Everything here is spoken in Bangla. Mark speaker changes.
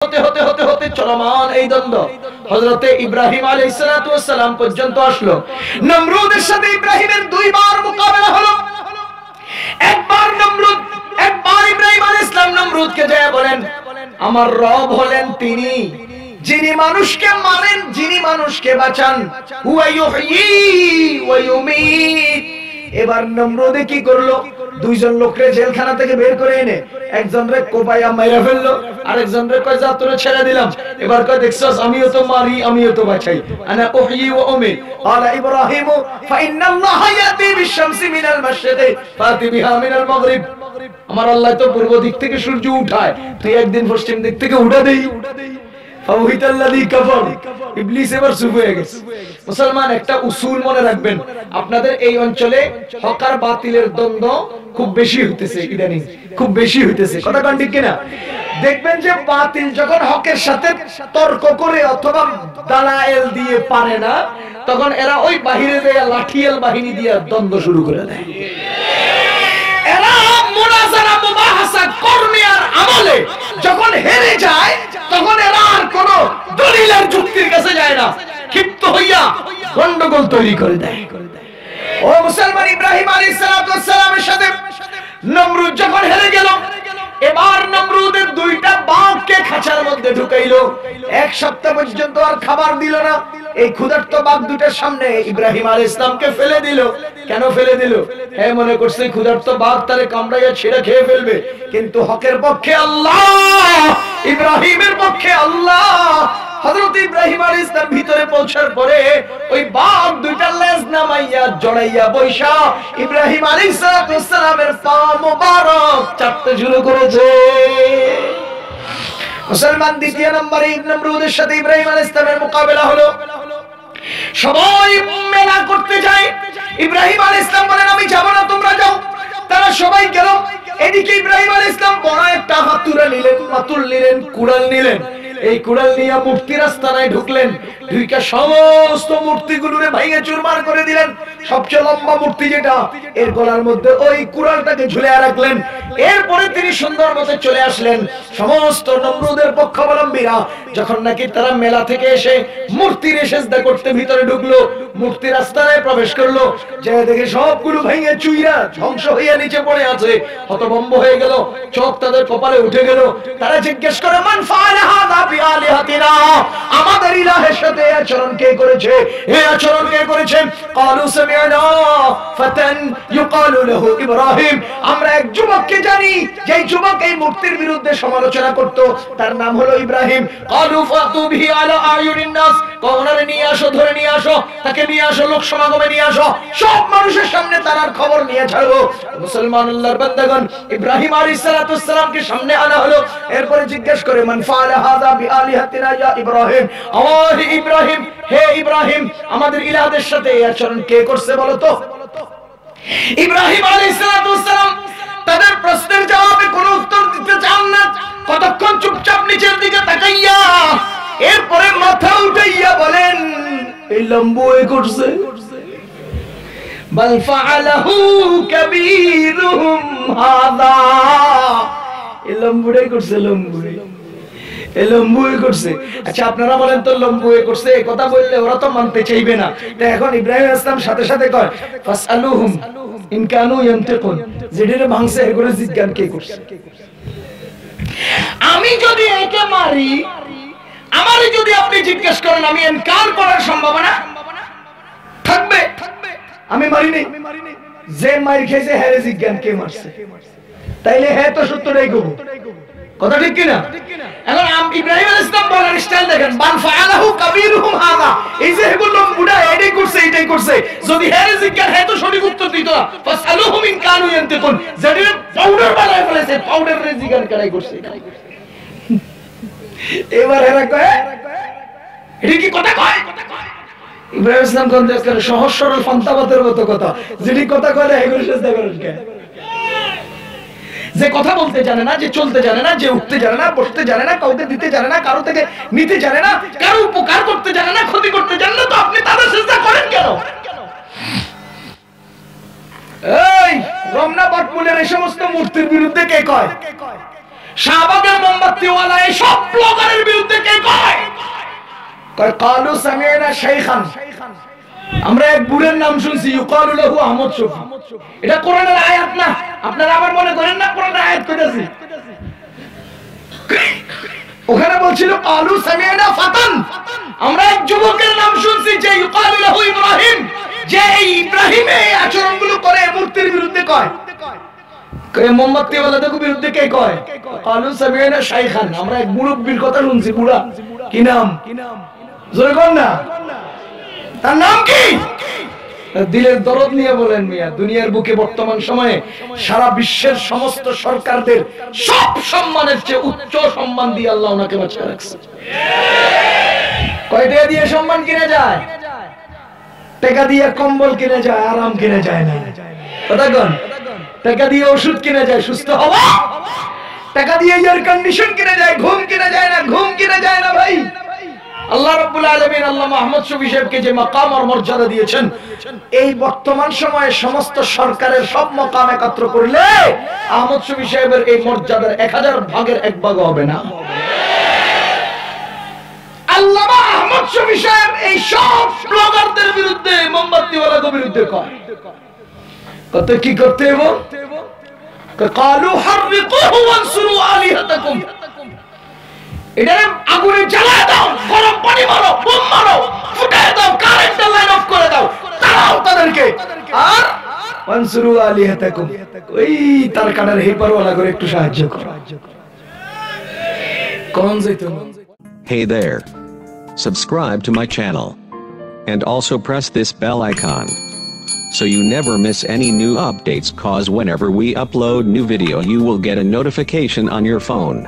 Speaker 1: হতে হতে হতে হতে চলমান এই দ্বন্দ্ব হযরতে ইব্রাহিম আলাইহিস সালাতু ওয়াস সালাম পর্যন্ত আসলো। নমরুদের সাথে ইব্রাহিমের দুইবার মোকাবেলা হলো। একবার ইব্রাহিম আলাইহিস সালাম নমরুদকে যায় বলেন, আমার রব হলেন তিনি যিনি মানুষকে মারেন, যিনি মানুষকে বাঁচান, হুয়া ইউহয়ী ওয়া ইউমীত। এবার নমরুদে কি করলো? দুইজন লোককে জেলখানা থেকে বের করে এনে একজনরে কোপায়া মাইরা ফেললো, আরেকজনরে কয় যা তোরে ছেড়ে দিলাম। এবার কয় দেখছস আমিও তো মারি আমিও তো বাঁচাই, আনা উহয়ী ওয়া উমীত। ক্বালা ইব্রাহিমু ফাইন্নাল্লাহা ইয়াতি বিশ-শামসি মিনাল মাশরিকি ফাতি বিহা মিনাল মাগরিব। আমার আল্লাহ তো পূর্ব দিক থেকে সূর্য উঠায়, তুই একদিন পশ্চিম দিক থেকে উঠা দেই। ফাওহিতাল্লাযী কাফার, ইবলিস এবার চুপ হয়ে গেছে। মুসলমান একটা উসুল মনে রাখবেন, আপনাদের এই অঞ্চলে হক আর বাতিলের দ্বন্দ্ব খুব বেশি হইতেছে, ইদানিং খুব বেশি হইতেছে, কথা কোন ঠিক কিনা? দেখবেন যে বাতিল যখন হকের সাথে তর্ক করে অথবা দালায়েল দিয়ে পারে না, তখন এরা ওই বাহিরে যায় লাঠিয়াল বাহিনী দিয়ে দ্বন্দ্ব শুরু করে দেয়। এরা মুনাজারা মুবাহাসা কর্মে আর আমলে যখন হেরে যায়, তখন এরা আর কোন দলিলের যুক্তির কাছে যায় না, ক্ষিপ্ত হইয়া গন্ডগোল তৈরি করে দেয়। ও মুসলমান, ইব্রাহিম আলাইহিস সালামের সাথে নমরুদ যখন হেরে গেল, এবার নমরুদের দুইটা বাঘকে খাঁচার মধ্যে ঢুকাইলো। এক সপ্তাহ পর্যন্ত আর খাবার দিল না। এই ক্ষুধার্ত বাঘ দুটার সামনে ইব্রাহিম আলাইহিস সালামকে ফেলে দিল। কেন ফেলে দিল? হ্যাঁ, মনে করছে ক্ষুধার্ত বাঘ তারে কামড়াইয়া ছিঁড়ে খেয়ে ফেলবে, কিন্তু হকের পক্ষে আল্লাহ, ইব্রাহিমের পক্ষে আল্লাহ। হযরত ইব্রাহিম আলাইহিস সালাম ভিতরে পৌঁছার পরে ওই বাঘ দুইটা লেজ নামাইয়া জড়াইয়া বৈশা ইব্রাহিম আলাইহিস সালামের পা মোবারক চাটতে শুরু করেছে। মুসলমান, দ্বিতীয় নম্বরে নমরুদের সাথে ইব্রাহিম আলাইহিস সালামের মোকাবেলা হলো। সবাই মেলা করতে যায়, ইব্রাহিম আলাইহিস সালাম বলেন আমি যাব না, তোমরা যাও। তারা সবাই গেল। এদিকে ইব্রাহিম আলাইহিস সালাম বড় একটা হাতুড়া নিলেন, মাতুল নিলেন, কুড়াল নিলেন। এই কুড়াল নিয়ে মূর্তির আস্তানায় ঢুকলেন, ঢুকে সমস্ত মূর্তিগুলোরে ভেঙে চুরমার করে দিলেন। সবচেয়ে লম্বা মূর্তি যেটা, এর গলার মধ্যে ওই কুড়ালটাকে ঝুলিয়ে রাখলেন। এরপরে তিনি সুন্দর মতো চলে আসলেন। সমস্ত নমরুদের পক্ষাবলম্বীরা যখন নাকি তারা মেলা থেকে এসে মূর্তির সেজদা করতে ভিতরে ঢুকলো, মূর্তির আস্তানায় প্রবেশ করলো, যে দেখে সবগুলো ভেঙে চুইরা ধ্বংস হইয়া নিচে পড়ে আছে। হতভম্ব হয়ে গেল, চোখ তাদের কপালে উঠে গেল। তারা জিজ্ঞেস করে মান ফাআলা হাযা বিআলিহাতিনা, আমাদের ইলাহের সাথে এই আচরণ কে করেছে? এই আচরণ কে করেছে? ক্বালু সামি'না ফাতান ইউকালু লাহু ইব্রাহিম, আমরা এক যুবককে জানি, যেই যুবক এই মূর্তির বিরুদ্ধে সমালোচনা করত, তার নাম হলো ইব্রাহিম। ক্বালু ফাতু বিহি আলা আয়ুনিন নাস, কোনারে নিয়ে আসো, ধরে নিয়ে আসো, তাকে নিয়ে আসো, লোক সমাগমে নিয়ে আসো, সব মানুষের সামনে তার খবর নিয়ে ছাড়বো। মুসলমান আল্লাহর বান্দাগণ, ইব্রাহিম আলাইহিস সালামকে সামনে আনা হলো। এরপরে জিজ্ঞেস করে মান ফাআলা হাযা বিআলিহাতিনা ইয়া ইব্রাহিম, হে ইব্রাহিম, হে ইব্রাহিম, আমাদের ইলাহদের সাথে এই আচরণ কে করছে বলো তো? ইব্রাহিম আলাইহিস সালাম তাদের প্রশ্নের জবাবে কোনো উত্তর দিতে চান না। কতক্ষণ চুপচাপ নিচের দিকে তাকাইয়া, এরপরে মাথা উঠাইয়া বলেন এই লম্বু এ করছে। বাল ফাআলাহু কাবীরুহুম হাযা, এই লম্বুটাই করছে, লম্বুই করছে। আচ্ছা আপনারা বলেন তো, লম্বুই করছে এই কথা বললে ওরা তো মানতে চাইবে না। তো এখন ইব্রাহিম আলাইহিস সালাম সাথে সাথে কয় ফাসআলুহুম ইন কানু ইয়ানতিকুন, যেটা ভাঙছে এগুলো জিজ্ঞাসা কে করছে। আমি যদি একে মারি, আমারে যদি আপনি জিজ্ঞেস করেন, আমি ইনকার করার সম্ভাবনা থাকবে? আমি মারি নাই। যে মার খেয়েছে হ্যাঁ জিজ্ঞাসা কে মারছে, তাইলে হ্যাঁ তো সত্যটাই কব, কথা ঠিক কিনা? এখন ইব্রাহিম আলাইহিস সালাম বলার স্টাইল দেখেন, বান ফাআলাহু কাবীরুহুম হাযা, এই যে এগুলো বুড়া এটাই করছে, এটাই করছে। যদি হ্যাঁ জিজ্ঞাসা হ্যাঁ তো সঠিক উত্তর দিত না। ফাসআলুহুম ইন কানু ইয়ানতিকুন, যেটা পাউডার বানায় ফেলেছে, পাউডারের জিজ্ঞাসা কারাই করছে। এবার এরা কয় এটা কি কথা কয়? ইব্রাহিম আলাইহিস সালাম কোন দেশ করে সহজ সরল ফান্তাবাতের মতো কথা, যেটি কথা কয় এগুলো চেষ্টা করেন কেন? যে কথা বলতে জানে না, যে চলতে জানে না, যে উঠতে জানে না, বসতে জানে না, কাউকে দিতে জানে না, কারো থেকে নিতে জানে না, কারো উপকার করতে জানে না, ক্ষতি করতে জানে না, তো আপনি তাদের চেষ্টা করেন কেন? এই রমনা পাটপুলের এই সমস্ত মূর্তির বিরুদ্ধে কে কয়? শাহবাগের মোমবাতিওয়ালা এই সব ব্লগারের বিরুদ্ধে কে কয়? কয় কালু সামিনা শাইখান। আমরা এক বুড়ের নাম শুনছি ইউকালু লাহু আহমদ শফি। এটা কোরআনের আয়াত না, আপনারা আবার মনে করেন না কোরআনের আয়াত কইতাছি। ওখানে বলছিল কালু সামিনা ফাতান। আমরা এক যুবকের নাম শুনছি যে ইউকালু লাহু ইব্রাহিম, যে এই ইব্রাহিম এই আচরণগুলো করে মূর্তির বিরুদ্ধে কয়। মোমবাতিওয়ালাদের বিরুদ্ধে কে কয়? কালু সামিনা শাইখান। আমরা এক মুরব্বির কথা শুনছি। বুড়া কি নাম? জোরে কোন না, তার নাম কি? দিলের দরদ নিয়ে বলেন মিয়া, দুনিয়ার বুকে বর্তমান সময়ে সারা বিশ্বের সমস্ত সরকারদের সব সম্মানের চেয়ে উচ্চ সম্মান দিয়ে আল্লাহ ওনাকে বাঁচিয়ে রাখছে। কয়টা দিয়ে সম্মান কিনে যায়? টাকা দিয়ে কম্বল কিনে যায়, আরাম কিনে যায় না। কথা কোন? টাকা দিয়ে ওষুধ কিনে যায় সুস্থ হওয়া, টাকা দিয়ে এয়ার কন্ডিশন কিনে যায়, ঘুম কিনে যায় না, ঘুম কিনে যায় না ভাই। আল্লাহ রাব্বুল আলামিন আল্লামা আহমদ শফি সাহেবকে যে মাকাম আর মর্যাদা দিয়েছেন, এই বর্তমান সময়ে সমস্ত সরকারের সব মাকাম একত্র করলে আহমদ শফি সাহেবের এই মর্যাদার 1000 ভাগের 1 ভাগ হবে না। আল্লামা আহমদ শফি সাহেব এই সব ব্লগারদের বিরুদ্ধে, মোমবাতিওয়ালাদের বিরুদ্ধে কয় কত কি করতে হবে? কালু হাররিকুহু ওয়ানসুরু আলিহাতাকুম। এটা আগুনে জ্বালায় দাও, গরম পানি মারো, বোম মারো, ফুটায় দাও, কারেন্টের লাইন অফ করে দাও, তারাও তাদেরকে। আর ওয়ানসুরু আলিহাতাকুম, ওই তার কাটার হেপারওয়ালা করে একটু সাহায্য করো। কোন যাইতো?
Speaker 2: Hey there. Subscribe to my channel. And also press this bell icon, so you never miss any new updates, cause whenever we upload new video you will get a notification on your phone.